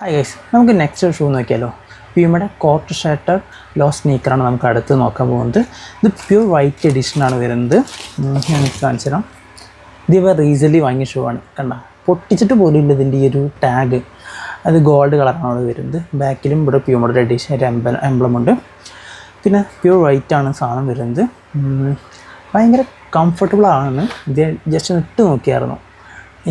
Hi guys, നമുക്ക് next shoe നോക്കിയാലോ. പ്യൂമയുടെ court shutter law സ്നീക്കറാണ് നമുക്ക് അടുത്ത് നോക്കാൻ പോകുന്നത്. ഇത് പ്യൂർ വൈറ്റ് എഡിഷനാണ് വരുന്നത്. ഞാൻ കാണിച്ചു തരാം. ഇത് ഇവ റീസെൻ്റ്ലി വാങ്ങിയ ഷൂ ആണ്. കണ്ട, പൊട്ടിച്ചിട്ട് പോലും ഇല്ല ഇതിൻ്റെ ഈ ഒരു ടാഗ്. അത് ഗോൾഡ് കളറാണ് അവിടെ വരുന്നത്. ബാക്കിലും ഇവിടെ പ്യൂമയുടെ എഡിഷൻ ഒരു എംബ്ലം ഉണ്ട്. പിന്നെ പ്യൂർ വൈറ്റ് ആണ് സാധനം വരുന്നത്. ഭയങ്കര കംഫർട്ടബിൾ ആണ്. ഇത് ജസ്റ്റ് ഇട്ട് നോക്കിയായിരുന്നു,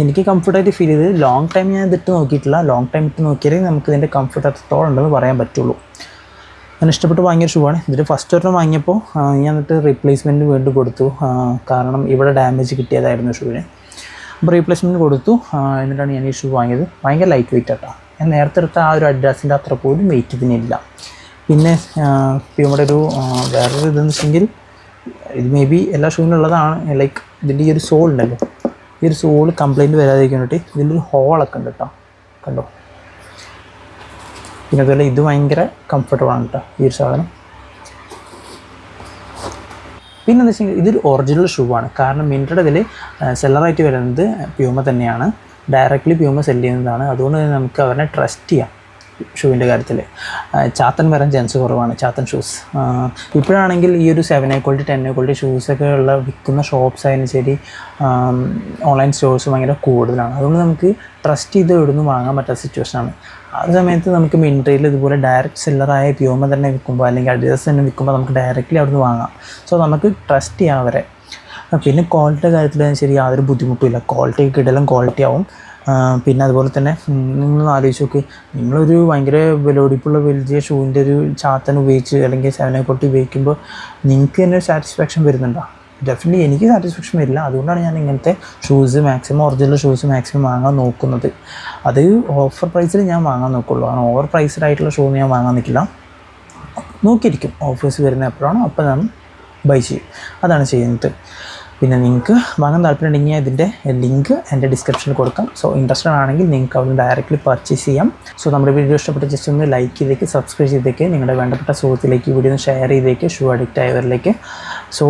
എനിക്ക് കംഫർട്ടായിട്ട് ഫീൽ ചെയ്ത്. ലോങ് ടൈം ഞാൻ ഇതിട്ട് നോക്കിയിട്ടില്ല. ലോങ് ടൈം ഇട്ട് നോക്കിയാലേ നമുക്ക് ഇതിൻ്റെ കംഫർട്ട് എത്രത്തോളം ഉണ്ടെന്ന് പറയാൻ പറ്റുള്ളൂ. ഞാൻ ഇഷ്ടപ്പെട്ട് വാങ്ങിയ ഷൂ ആണ്. ഇതിൻ്റെ ഫസ്റ്റ് ഒരെണ്ണം വാങ്ങിയപ്പോൾ ഞാൻ എന്നിട്ട് റീപ്ലേസ്മെൻറ്റ് വേണ്ടി കൊടുത്തു. കാരണം ഇവിടെ ഡാമേജ് കിട്ടിയതായിരുന്നു ഷൂവിന്. അപ്പോൾ റീപ്ലേസ്മെൻറ്റ് കൊടുത്തു. എന്നിട്ടാണ് ഞാൻ ഈ ഷൂ വാങ്ങിയത്. ഭയങ്കര ലൈറ്റ് വെയിറ്റ് ആട്ടോ. ഞാൻ നേരത്തെ എടുത്ത ആ ഒരു അഡ്ഡാസിൻ്റെ അത്ര പോലും വെയിറ്റ് ഇതിനില്ല. പിന്നെ പ്യൂമയുടെ ഒരു വേറൊരു ഇതെന്ന് വെച്ചെങ്കിൽ, ഇത് മേ ബി എല്ലാ ഷൂവിനുള്ളതാണ്. ലൈക്ക് ഇതിൻ്റെ ഈ ഒരു സോൾ ഉണ്ടല്ലോ, ഈ ഒരു സോൾ കംപ്ലൈൻറ്റ് വരാതിരിക്കാൻ വേണ്ടി ഇതിലൊരു ഹോളൊക്കെ ഉണ്ട് കേട്ടോ. കണ്ടോ? പിന്നെ അതുപോലെ ഇത് ഭയങ്കര കംഫർട്ടബിളാണ് കേട്ടോ ഈ ഒരു സാധനം. പിന്നെ എന്താ വെച്ചാൽ ഇതൊരു ഒറിജിനൽ ഷൂ ആണ്. കാരണം മിൻട്രയുടെ ഇതിൽ സെല്ലറായിട്ട് വരുന്നത് പ്യൂമ തന്നെയാണ്. ഡയറക്റ്റ്ലി പ്യൂമ സെല് ചെയ്യുന്നതാണ്. അതുകൊണ്ട് തന്നെ നമുക്ക് അവരെ ട്രസ്റ്റ് ചെയ്യാം ഷൂവിൻ്റെ കാര്യത്തിൽ. ചാത്തൻ വരാൻ ചാൻസ് കുറവാണ്, ചാത്തൻ ഷൂസ്. ഇപ്പോഴാണെങ്കിൽ ഈ ഒരു 7A ക്വാളിറ്റി 10A ക്വാളിറ്റി ഷൂസൊക്കെ ഉള്ള വിൽക്കുന്ന ഷോപ്സ് ആയാലും ശരി, ഓൺലൈൻ സ്റ്റോഴ്സ് ഭയങ്കര കൂടുതലാണ്. അതുകൊണ്ട് നമുക്ക് ട്രസ്റ്റ് ചെയ്ത് എവിടുന്ന് വാങ്ങാൻ പറ്റാത്ത സിറ്റുവേഷനാണ്. ആ സമയത്ത് നമുക്ക് മിൻട്രയിൽ ഇതുപോലെ ഡയറക്റ്റ് സെല്ലറായ പ്യൂമ തന്നെ വിൽക്കുമ്പോൾ, അല്ലെങ്കിൽ അഡിഡാസ് തന്നെ വിൽക്കുമ്പോൾ നമുക്ക് ഡയറക്റ്റ്ലി അവിടുന്ന് വാങ്ങാം. സോ നമുക്ക് ട്രസ്റ്റ് ചെയ്യാം അവരെ. പിന്നെ ക്വാളിറ്റിയുടെ കാര്യത്തിലായാലും ശരി യാതൊരു ബുദ്ധിമുട്ടുമില്ല. ക്വാളിറ്റി കിടലും ക്വാളിറ്റി ആവും. പിന്നെ അതുപോലെ തന്നെ നിങ്ങളൊന്ന് ആലോചിച്ച് നോക്ക്, നിങ്ങളൊരു ഭയങ്കര വിലപിടിപ്പുള്ള വലിയ ഷൂവിൻ്റെ ഒരു ചാത്തൻ ഉപയോഗിച്ച് അല്ലെങ്കിൽ 7A ക്വാളിറ്റി ഉപയോഗിക്കുമ്പോൾ നിങ്ങൾക്ക് തന്നെ സാറ്റിസ്ഫാക്ഷൻ വരുന്നുണ്ടോ? ഡെഫിനറ്റ്ലി എനിക്ക് സാറ്റിസ്ഫാക്ഷൻ വരില്ല. അതുകൊണ്ടാണ് ഞാൻ ഇങ്ങനത്തെ shoes maximum, original shoes maximum വാങ്ങാൻ നോക്കുന്നത്. അത് ഓഫർ പ്രൈസിൽ ഞാൻ വാങ്ങാൻ നോക്കുള്ളൂ. കാരണം ഓവർ പ്രൈസ്ഡ് ആയിട്ടുള്ള ഷൂ ഞാൻ വാങ്ങാൻ നിൽക്കില്ല. നോക്കിയിരിക്കും ഓഫേഴ്സ് വരുന്ന എപ്പോഴാണോ അപ്പോൾ ഞാൻ ബൈ ചെയ്യും. അതാണ് ചെയ്യുന്നത്. പിന്നെ നിങ്ങൾക്ക് വാങ്ങാൻ താല്പര്യമുണ്ടെങ്കിൽ ഇതിൻ്റെ ലിങ്ക് എൻ്റെ ഡിസ്ക്രിപ്ഷനിൽ കൊടുക്കാം. സോ ഇൻട്രസ്റ്റഡ് ആണെങ്കിൽ നിങ്ങൾക്ക് അവിടെ ഡയറക്റ്റ്ലി പർച്ചേസ് ചെയ്യാം. സോ നമ്മുടെ വീഡിയോ ഇഷ്ടപ്പെട്ട ജസ്റ്റ് ഒന്ന് ലൈക്ക് ചെയ്തേക്ക്, സബ്സ്ക്രൈബ് ചെയ്തേക്ക്, നിങ്ങളുടെ വേണ്ടപ്പെട്ട സുഹൃത്തിലേക്ക് വീഡിയോ ഒന്ന് ഷെയർ ചെയ്തേക്ക്, ഷൂ അഡിക്റ്റ് ആയവരിലേക്ക്. സോ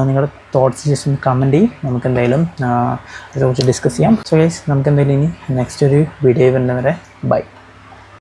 നിങ്ങളുടെ തോട്ട്സ് ജസ്റ്റ് ഒന്ന് കമൻറ്റ് ചെയ്യും. നമുക്ക് എന്തായാലും അതേക്കുറിച്ച് ഡിസ്കസ് ചെയ്യാം. സോ ഗൈസ്, നമുക്ക് എന്തായാലും ഇനി നെക്സ്റ്റ് ഒരു വീഡിയോ വരുന്നവരെ ബൈ.